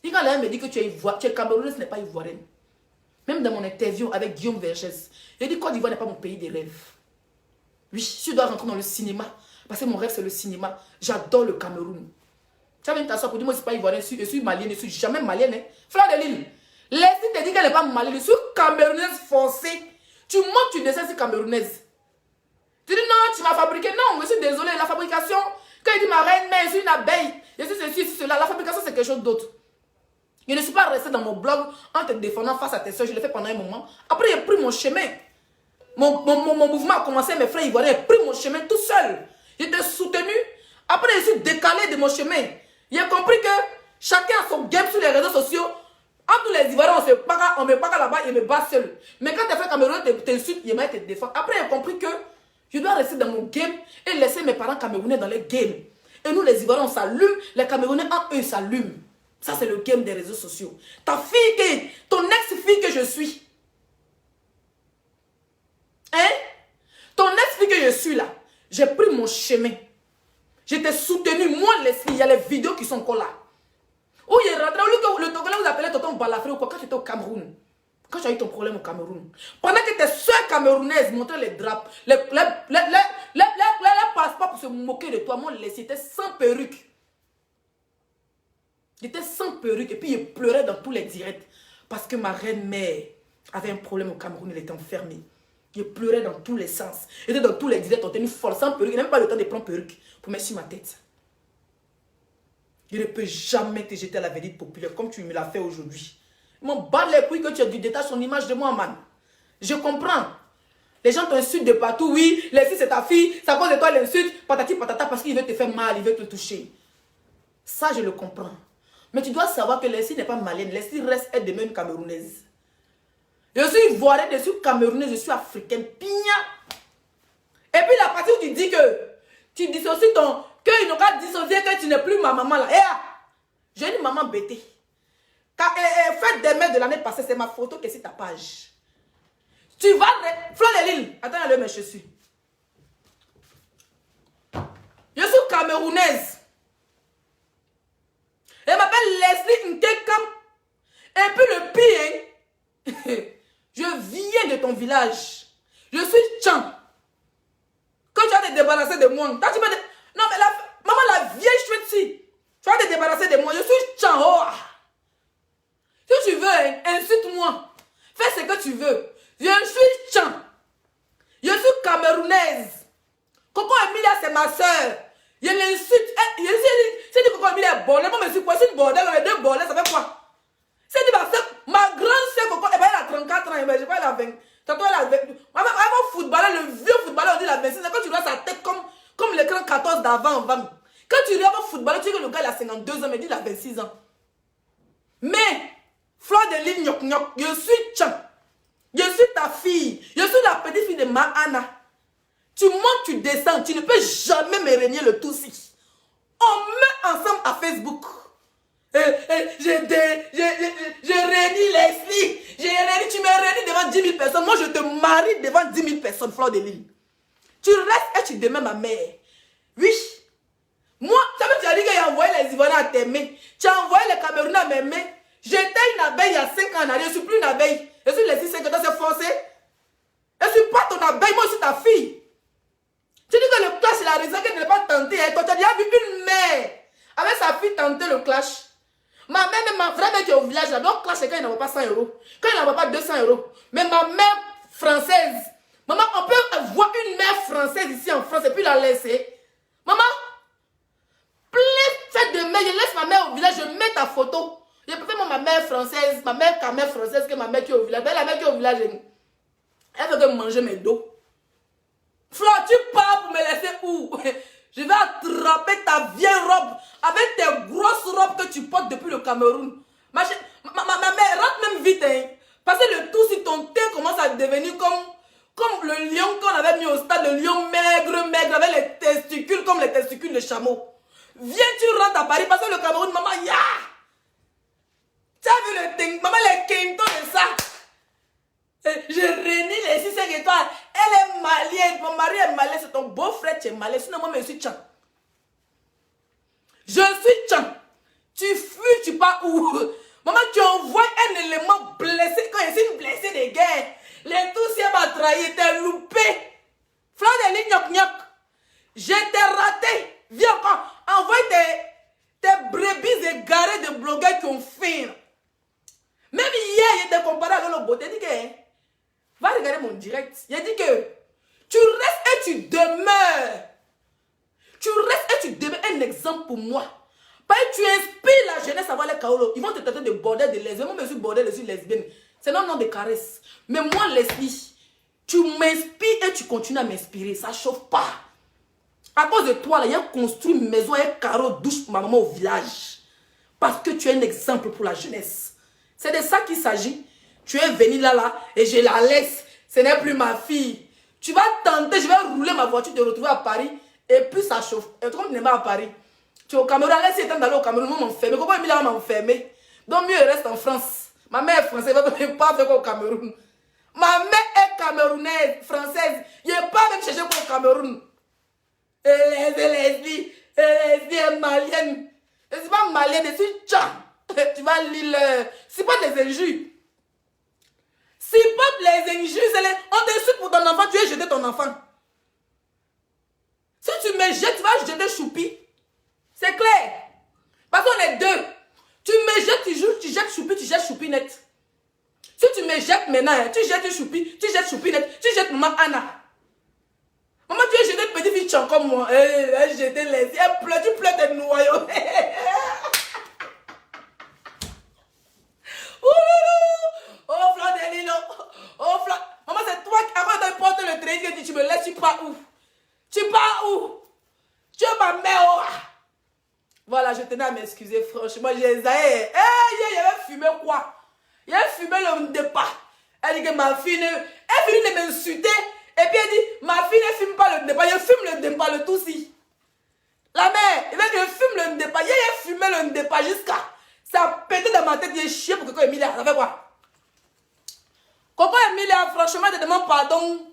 S1: Et quand l'un me dit que tu es Camerounais, ce n'est pas ivoirienne. Même dans mon interview avec Guillaume Vergès, il dit Côte d'Ivoire n'est pas mon pays de rêve. Oui, si je dois rentrer dans le cinéma, parce que mon rêve c'est le cinéma, j'adore le Cameroun. Tu as même t'asseoir pour dire moi je ne suis pas ivoirien, je suis malienne, je ne suis jamais malienne. Hein. Fleur de l'île, laisse te dire qu'elle n'est pas malienne, je suis camerounaise foncée. Tu montes, tu descends, c'est camerounaise. Tu dis non, tu m'as fabriqué. Non, je suis désolée, la fabrication, quand il dit ma reine, mais je suis une abeille, je suis ceci, cela, la fabrication c'est quelque chose d'autre. Je ne suis pas restée dans mon blog en te défendant face à tes soeurs, je l'ai fait pendant un moment. Après, j'ai pris mon chemin. Mon mouvement a commencé, mes frères ivoiriens, j'ai pris mon chemin tout seul. J'étais soutenu. Après, je suis décalé de mon chemin. J'ai compris que chacun a son game sur les réseaux sociaux. Entre les Ivoiriens, on me parle là-bas, il me bat seul. Mais quand tes frères camerounais t'insultent, ils m'aident te défendre. Après, j'ai compris que je dois rester dans mon game et laisser mes parents camerounais dans les games. Et nous, les Ivoiriens, on s'allume. Les Camerounais, en eux, s'allument. Ça, c'est le game des réseaux sociaux. Ta fille, ton ex-fille que je suis. Hein? Ton ex-fille que je suis là. J'ai pris mon chemin. J'étais soutenu. Moi, Leslie, il y a les vidéos qui sont encore là. Où il est rentré, au lieu que le Togolais vous appelez Tonton Balafré ou quoi, quand tu étais au Cameroun. Quand tu as eu ton problème au Cameroun. Pendant que tes soeurs camerounaises montraient les draps, les passeports pour se moquer de toi, moi, Leslie, j'étais sans perruque. J'étais sans perruque et puis je pleurais dans tous les directs. Parce que ma reine-mère avait un problème au Cameroun, elle était enfermée. Je pleurais dans tous les sens. J'étais dans tous les directs, on était une folle sans perruque. Je n'ai même pas le temps de prendre perruque pour mettre sur ma tête. Je ne peux jamais te jeter à la vedette populaire comme tu me l'as fait aujourd'hui. Je m'en bats les couilles que tu détaches son image de moi, man. Je comprends. Les gens t'insultent de partout. Oui, Leslie c'est ta fille, c'est à cause de toi l'insulte, patati patata, parce qu'il veut te faire mal, il veut te toucher. Ça, je le comprends. Mais tu dois savoir que Leslie n'est pas malienne. Leslie reste elle demeure une camerounaise. Je suis ivoirienne, je suis camerounaise, je suis africaine. Pigna. Et puis la partie où tu dis que tu dissocies ton... Qu'il n'aura dissocié que tu n'es plus ma maman là. J'ai une maman bêtée. Fête des mères de l'année passée, c'est ma photo qui est sur ta page. Tu vas... Fleur de l'île. Attends, le mes chaussures. Je suis camerounaise. Elle m'appelle Leslie Nkekam. Et puis le pire, je viens de ton village. Je suis Tchan. Quand tu vas te débarrasser de moi, quand tu vas te... Non mais maman la vieille chouette, tu vas te débarrasser de moi. Je suis Tchan. Oh. Si tu veux, insulte-moi. Fais ce que tu veux. Je suis Tchan. Je suis camerounaise. Coco Emilia, c'est ma soeur. Je l'insulte. C'est dit Coco Emilia est bordel. Moi, je suis quoi? C'est une bordel. Les 2 bordels, ça fait quoi? C'est dit ma grande soeur Coco, elle a 34 ans. Je crois qu'elle a 20. Tantôt, elle a 20. Maman, footballeur, le vieux footballeur, on dit la 26. Quand tu vois sa tête comme l'écran 14 d'avant. Quand tu regardes un footballeur, tu vois que le gars il a 52 ans, mais il a 26 ans. Mais, Fleur de l'île, je suis Tchan. Je suis ta fille. Je suis la petite fille de Mahana. Tu montes, tu descends. Tu ne peux jamais me régner le tout si. On met ensemble à Facebook. Je réunis Leslie. Tu me réunis devant 10 000 personnes. Moi, je te marie devant 10 000 personnes, Fleur de Lille. Tu restes et tu demeures ma mère. Oui. Moi, tu as dit qu'il a envoyé les Ivoiriens à tes mains. Tu as envoyé les Camerounais à mes mains. J'étais une abeille il y a 5 ans en arrière. Je ne suis plus une abeille. Je suis Leslie 5 ans, c'est forcé. Je ne suis pas ton abeille, moi je suis ta fille. Tu dis que le clash, il a raison qu'elle ne l'a pas tenté. Hein. Toi, tu as déjà vu une mère avec sa fille tenter le clash. Ma mère, même ma vraie mère qui est au village, là, donc clash, c'est quand il n'envoie pas 100 €. Quand il n'envoie pas 200 €. Mais ma mère française, maman, on peut voir une mère française ici en France et puis la laisser. Maman, plein fête de mère, je laisse ma mère au village, je mets ta photo. Je préfère ma mère française, ma mère quand même française que ma mère qui est au village. Ben, la mère qui est au village, elle veut que manger mes dos. Fleur, tu pars pour me laisser où? Je vais attraper ta vieille robe avec tes grosses robes que tu portes depuis le Cameroun. Ma mère, rentre même vite. Hein. Parce que le tout, si ton teint commence à devenir comme le lion qu'on avait mis au stade, le lion maigre, avec les testicules comme les testicules de chameau. Viens, tu rentres à Paris parce que le Cameroun, maman, ya! Tu as vu le teint, maman, les quintons de ça. Je réunis les 6 5 étoiles. Elle est malienne. Mon mari est malien. C'est ton beau-frère qui est malien. Sinon, moi, je suis Tchan. Je suis Tchan. Tu fuis, tu pars où? Maman, tu envoies un élément blessé. Quand je suis blessé de guerre, les tout m'a trahi. T'es loupé. Fleur de ligne, gnoc, gnoc. Je t'ai raté. Viens encore. Envoie tes brebis égarées de blogueurs qui ont faim. Même hier, il était comparé avec le beauté. Il dit que va regarder mon direct. Il a dit que tu restes et tu demeures. Tu restes et tu demeures un exemple pour moi. Parce que tu inspires la jeunesse à voir les kaolo. Ils vont te traiter de bordel de lesbienne. Moi, je suis bordel, je suis lesbienne. C'est non de caresse. Mais moi, Leslie, tu m'inspires et tu continues à m'inspirer. Ça ne chauffe pas. À cause de toi, là, il y a construit une maison et un carreau douche pour ma maman au village. Parce que tu es un exemple pour la jeunesse. C'est de ça qu'il s'agit. Tu es venu là et je la laisse. Ce n'est plus ma fille. Tu vas tenter, je vais rouler ma voiture, te retrouver à Paris. Et puis ça chauffe. Et comme tu n'es pas à Paris, tu es au Cameroun. Laisse étant d'aller au Cameroun, moi m'enfermer. Comment Emilia va m'enfermer? Donc mieux, elle reste en France. Ma mère est française, elle ne va pas faire quoi au Cameroun. Ma mère est camerounaise, française. Il n'est pas même chercher quoi au Cameroun. Leslie est malienne. Je ne suis pas malienne, je suis tcha. Tu vas lire c'est pas des injures. C'est pas les injures, on te suit pour ton enfant, tu es jeté ton enfant. Si tu me jettes, tu vas jeter Choupi. C'est clair. Parce qu'on est deux. Tu me jettes, tu jettes Choupi, tu jettes Choupi net. Si tu me jettes maintenant, tu jettes Choupi, tu jettes Choupi net, tu jettes maman Anna. Maman, tu es jeté une petite fille comme moi. Elle jeté les. Elle pleure, tu pleures des noyaux. Oh, Fleur de Lille. Oh, Fleur. Maman, c'est toi qui, avant de porter le train, que tu me laisses, tu pars où? Tu pars où? Tu es ma mère. Oh. Voilà, je tenais à m'excuser, franchement. J'ai essayé. Il avait fumé quoi? Il avait fumé le départ. Elle dit que ma fille, elle finit de m'insulter. Et puis elle dit, ma fille ne fume pas le départ. Je fume le départ, le tout si. La mère, elle dit, je fume le départ. Il a fumé le départ jusqu'à. Ça a pété dans ma tête, il est chié pour Coco Emilia. Ça fait quoi? Coco Emilia, franchement, je te demande pardon.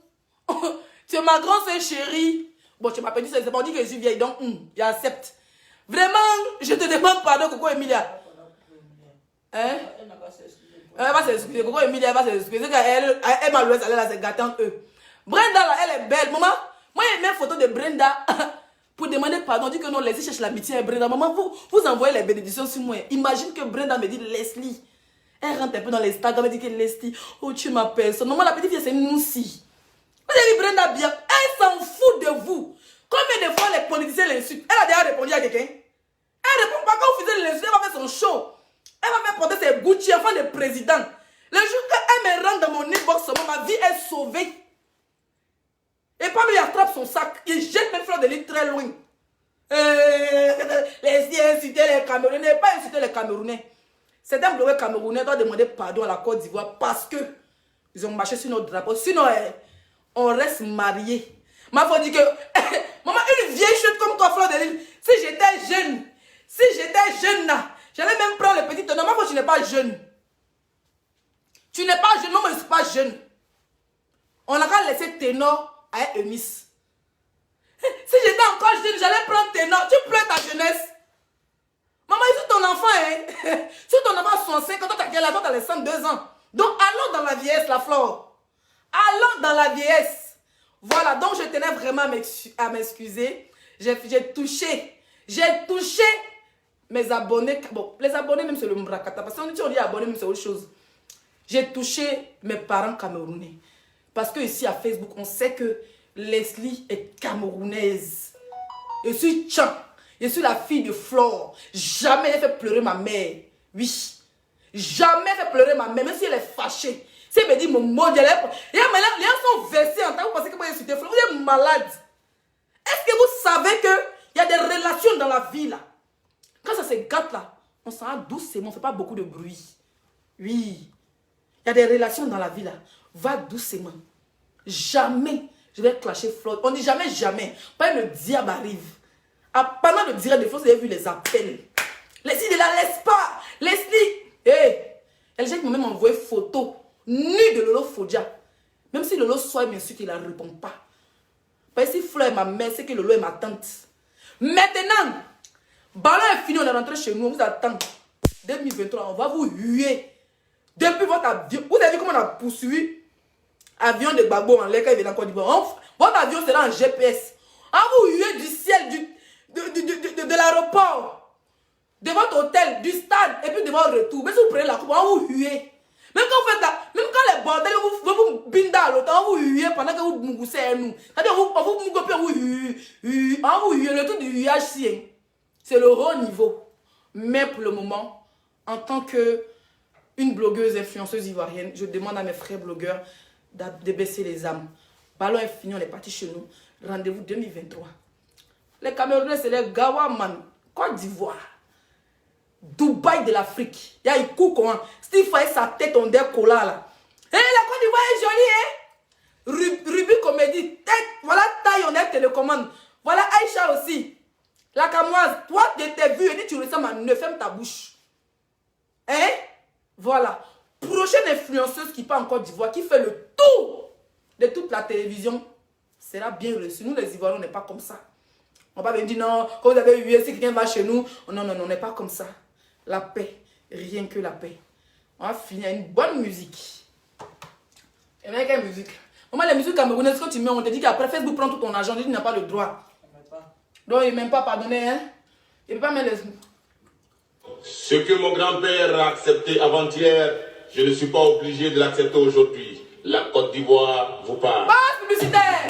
S1: Tu es ma grande soeur chérie. Bon, tu m'as dit, c'est pas dit que je suis vieille, donc j'accepte. Vraiment, je te demande pardon, Coco Emilia. Hein? Elle va s'excuser. Coco Emilia va s'excuser. Elle m'a loué, elle va se gâter entre eux. Brenda, là, elle est belle. Maman, moi, j'ai mis une photo de Brenda. Pour demander pardon, dit que non, Leslie cherche l'amitié. Brenda, maman, vous envoyez les bénédictions sur moi. Imagine que Brenda me dit Leslie. Elle rentre un peu dans l'Instagram, elle dit que Leslie, oh tu es ma personne. Maman, la petite fille, c'est une moussie. Vous avez vu Brenda bien, elle s'en fout de vous. Combien de fois les politiciens l'insultent? Elle a déjà répondu à quelqu'un. Elle répond pas quand vous faisiez l'insulte, elle va faire son show. Elle va faire porter ses Gucci enfant de président. Le jour qu'elle me rentre dans mon inbox, ma vie est sauvée. Et pas il attrape son sac, il jette mes fleurs de Lille très loin. Les insulter les Camerounais, pas insulter les Camerounais. Certains blogueurs camerounais doivent demander pardon à la Côte d'Ivoire parce que ils ont marché sur notre drapeau. Sinon, on reste mariés. Ma faut dire que, maman, une vieille chute comme toi, Fleur de Lys, si j'étais jeune là, j'allais même prendre le petit tonneau. Ma faut, tu n'es pas jeune. Tu n'es pas jeune, non, moi je ne suis pas jeune. On a qu'à laisser ténor à Eunice. Si j'étais encore jeune, j'allais prendre ténor. Tu pleures ta jeunesse. Maman, il est ton enfant, hein. Si ton enfant a 65 ans, toi t'as quel âge? Toi t'as les 102 ans. Donc allons dans la vieillesse, la Flore. Allons dans la vieillesse. Voilà, donc je tenais vraiment à m'excuser. J'ai touché mes abonnés. Bon, les abonnés même c'est le Mbrakata. Parce qu'on dit abonnés même c'est autre chose. J'ai touché mes parents camerounais. Parce que ici à Facebook, on sait que Leslie est camerounaise. Je suis Tchan. Je suis la fille de Flore. Jamais j'ai fait pleurer ma mère. Oui. Jamais fait pleurer ma mère, même si elle est fâchée. Si elle me dit mon mot, les gens sont versés en tant que vous pensez que moi j'ai insulté Flore. Vous êtes malade. Est-ce que vous savez qu'il y a des relations dans la vie là? Quand ça se gâte là, on s'en va doucement, on ne fait pas beaucoup de bruit. Oui. Il y a des relations dans la vie là. Va doucement. Jamais je vais clasher Flore. On dit jamais, jamais. Pas le diable arrive. Pendant le direct de Flore, vous avez vu les appels. Leslie ne la laisse pas. Leslie, elle j'ai même envoyé photo nue de Lolo Fodia. Même si Lolo soit m'insulte, il ne répond pas. Parce que si Flore est ma mère, c'est que Lolo est ma tante. Maintenant, ballon est fini, on est rentré chez nous, on vous attend. 2023, on va vous huer. Depuis votre avion, vous avez vu comment on a poursuivi avion de Gbagbo en l'air quand il vient en Côte d'Ivoire. Votre avion sera en GPS. On vous huer du ciel, de l'aéroport, de votre hôtel, du stade, et puis de votre retour. Mais si vous prenez la coupe, on vous huer. Même quand vous faites ça, même quand les bordels vous bindent à l'hôtel, on vous huer pendant que vous moussez à nous. C'est-à-dire, on vous mousse, on vous huer. On vous huer. Le truc du huage, c'est le haut niveau. Mais pour le moment, en tant qu'une blogueuse influenceuse ivoirienne, je demande à mes frères blogueurs de baisser les âmes. Ballon est fini, on est parti chez nous. Rendez-vous 2023. Les Camerounais, c'est les Gawaman, Côte d'Ivoire, Dubaï de l'Afrique. Il y a une coupe comment Steve fait sa tête en décollant là. La Côte d'Ivoire est jolie, hein? Ruby Comédie, tête, voilà taille, on est télécommande. Voilà Aïcha aussi. La Camoise, toi, de tes vues, et dit tu ressembles à ne ferme ta bouche. Hein? Voilà. Prochaine influenceuse qui part en Côte d'Ivoire, qui fait le tour de toute la télévision, sera bien reçue. Nous, les Ivoiriens, on n'est pas comme ça. On va pas venir dire non, quand vous avez eu, si quelqu'un va chez nous. Non, non, non, on n'est pas comme ça. La paix, rien que la paix. On va finir une bonne musique. Et bien, quelle musique? Maman, les musiques camerounaises, quand tu mets, on te dit qu'après Facebook prend tout ton argent, il n'a pas le droit. Donc, il ne même pas pardonner, hein? Il ne peut pas mettre les...
S2: Ce que mon grand-père a accepté avant-hier, je ne suis pas obligé de l'accepter aujourd'hui. La Côte d'Ivoire vous parle.
S1: Passe publicitaire!